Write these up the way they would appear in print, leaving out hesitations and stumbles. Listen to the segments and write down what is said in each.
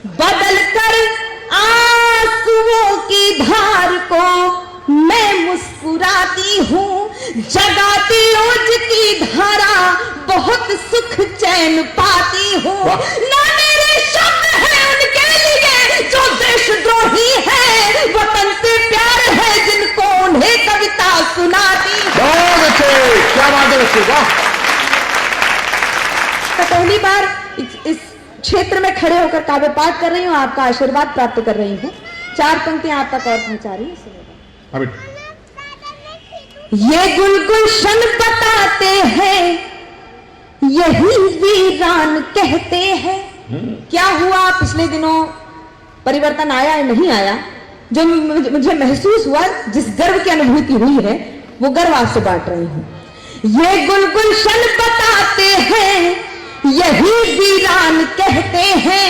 बदल कर आंसुओं की धार को मैं मुस्कुराती हूँ, जगाती ओज की धारा बहुत सुख चैन पाती हूँ। ना मेरे शब्द है उनके लिए जो देशद्रोही है, वतन से प्यार है जिनको उन्हें कविता सुनाती हूँ। बहुत अच्छे, क्या बात है बच्चे, वाह। तो पहली बार इस क्षेत्र में खड़े होकर काव्य पाठ कर रही हूँ, आपका आशीर्वाद प्राप्त कर रही हूँ। 4 पंक्तियां आप तक और पहुंचा रही हूँ। ये गुलगुलशन बताते हैं, यही वीरान कहते हैं। क्या हुआ पिछले दिनों, परिवर्तन आया या नहीं आया? जो मुझे महसूस हुआ, जिस गर्व की अनुभूति हुई है, वो गर्व आपसे बांट रही हूं। ये गुलगुलशन बताते हैं, यही वीरान कहते हैं।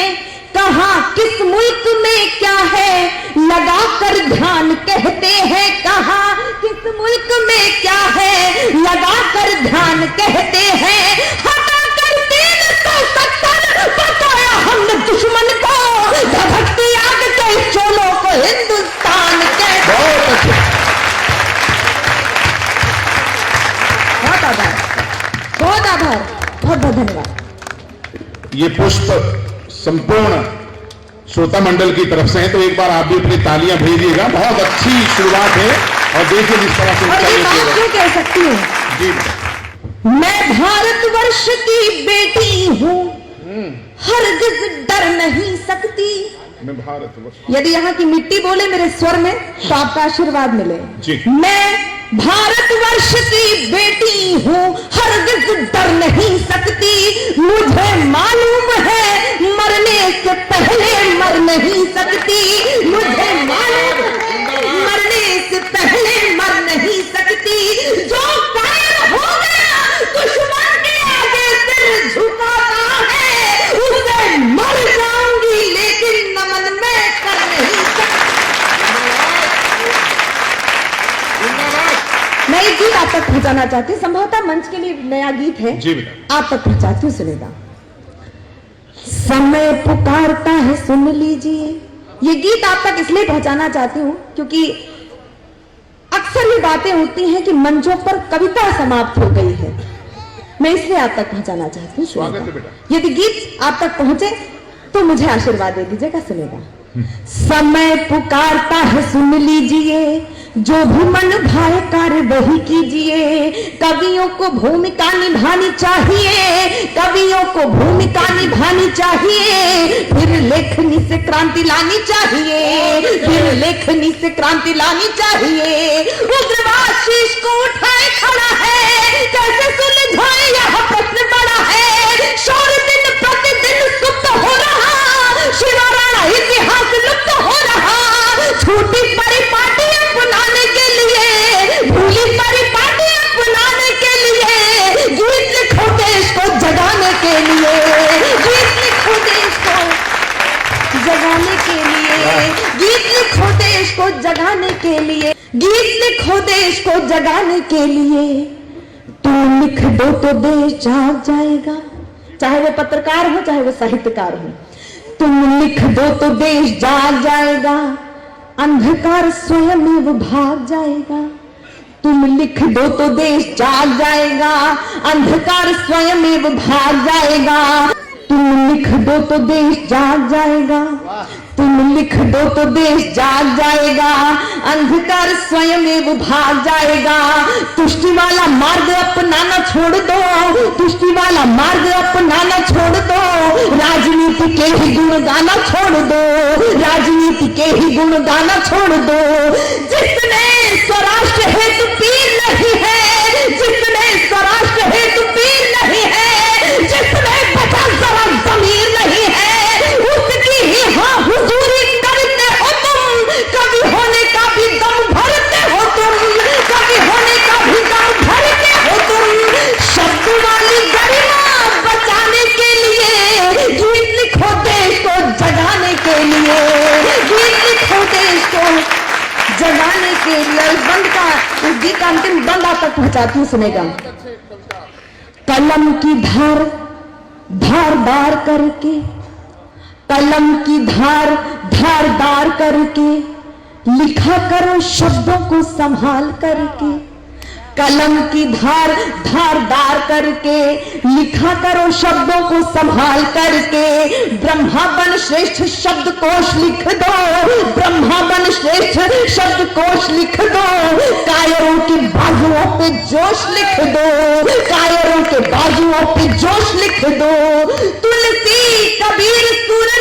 कहां किस मुल्क में क्या है, लगा कर ध्यान कहते हैं। कहां किस मुल्क में क्या है, लगा कर ध्यान कहते हैं। हटा कर 370 बताया हमने दुश्मन को, धधकती आग के चोलों को हिंदुस्तान कहते हैं। बहुत आभार, बहुत आभार, बहुत बहुत धन्यवाद। ये पुष्प संपूर्ण श्रोता मंडल की तरफ से है, तो एक बार आप भी अपनी तालियां भेजिएगा। बहुत अच्छी शुरुआत है और देखिए जिस तरह से और ये बात क्यों कह सकती हूँ जी, मैं भारतवर्ष की बेटी हूँ, हरगिज डर नहीं सकती। मैं भारतवर्ष, यदि यहाँ की मिट्टी बोले मेरे स्वर में तो आपका आशीर्वाद मिले जी। मैं भारतवर्ष की बेटी हूँ, हरगिज डर नहीं सकती। मुझे मालूम है मरने से पहले मर नहीं सकती। मुझे मालूम है मरने से पहले मर नहीं सकती। जो कायर हो गया दुश्मन के आगे सिर झुकाता है, उसे मर जाऊंगी लेकिन नमन में कर नहीं सकती। मैं एक गीत आप तक पहुंचाना चाहती हूँ, संभवतः मंच के लिए नया गीत है जी बेटा, आप तक पहुंचाती हूँ, सुनेगा। समय पुकारता है सुन लीजिए। ये गीत आप तक इसलिए पहुंचाना चाहती हूँ क्योंकि अक्सर ये बातें होती हैं कि मंचों पर कविता समाप्त हो गई है, मैं इसलिए आप तक पहुंचाना चाहती हूँ। स्वागत है बेटा। यदि गीत आप तक पहुंचे तो मुझे आशीर्वाद दे दीजिएगा, सुनेगा। समय पुकारता है सुन लीजिए, जो भी मन भाए कार्य वही कीजिए। कवियों को भूमिका निभानी चाहिए, कवियों को भूमिका निभानी चाहिए। फिर लेखनी से क्रांति लानी चाहिए, फिर लेखनी से क्रांति लानी चाहिए। उग्रवाद शीश को उठाए खड़ा है, कैसे सुलझाए यह प्रश्न बड़ा है। शौर्य दिन प्रतिदिन सुप्त हो रहा, शिवा राणा इतिहास लुप्त हो रहा। छूटी परिपाटी अपनाने के लिए, भूली परिपाटी अपनाने के लिए, गीत लिखो देश को जगाने के लिए, गीत लिखो देश को जगाने के लिए, गीत लिखो देश को जगाने के लिए, गीत लिखो देश को जगाने के लिए। तुम लिख दो तो देश जाग जाएगा, चाहे वो पत्रकार हो चाहे वो साहित्यकार हो। तुम लिख दो तो देश जाग जाएगा, अंधकार स्वयं वो भाग जाएगा। तुम लिख दो तो देश जाग जाएगा, अंधकार स्वयं वो भाग जाएगा। तुम लिख दो तो देश जाग जाएगा, तुम लिख दो तो देश जाग जाएगा। अंधकार स्वयं वो भाग जाएगा। तुष्टि वाला मार्ग अपनाना छोड़ दो, तुष्टि वाला मार्ग अपनाना छोड़ दो। राजनीति के ही गुण गाना छोड़ दो, राजनीति के ही गुण गाना छोड़ दो। जिसने स्वराष्ट्र हेतु पीर नहीं है, जिसने स्वराष्ट्र हेतु पीर नहीं है, जिसने बचा जरा जमीर नहीं है, उसकी ही हाँ हुजूरी करते हो तुम। कभी होने का भी दम भरते हो तुम, कभी होने का भी दम भरते हो तुम। शब्द वाली गरिमा बचाने के लिए, गीत लिखो देश को जगाने के लिए, गीत लिखो देश को जगाने के लिए। बंद का इस गीत का अंतिम बंद आप तक पहुंचाती हूँ, सुनेगा। कलम की धार धार बार करके, कलम की धार धारदार करके लिखा करो शब्दों को संभाल करके, कलम की धार धारदार करके लिखा करो शब्दों को संभाल करके। ब्रह्मा बन श्रेष्ठ शब्द कोश लिख दो, ब्रह्मा बन श्रेष्ठ शब्द कोश लिख दो। कायरों की बाजुओं पे जोश लिख दो, कायरों के बाजुओं पे जोश लिख दो। तुलसी कबीर सूरत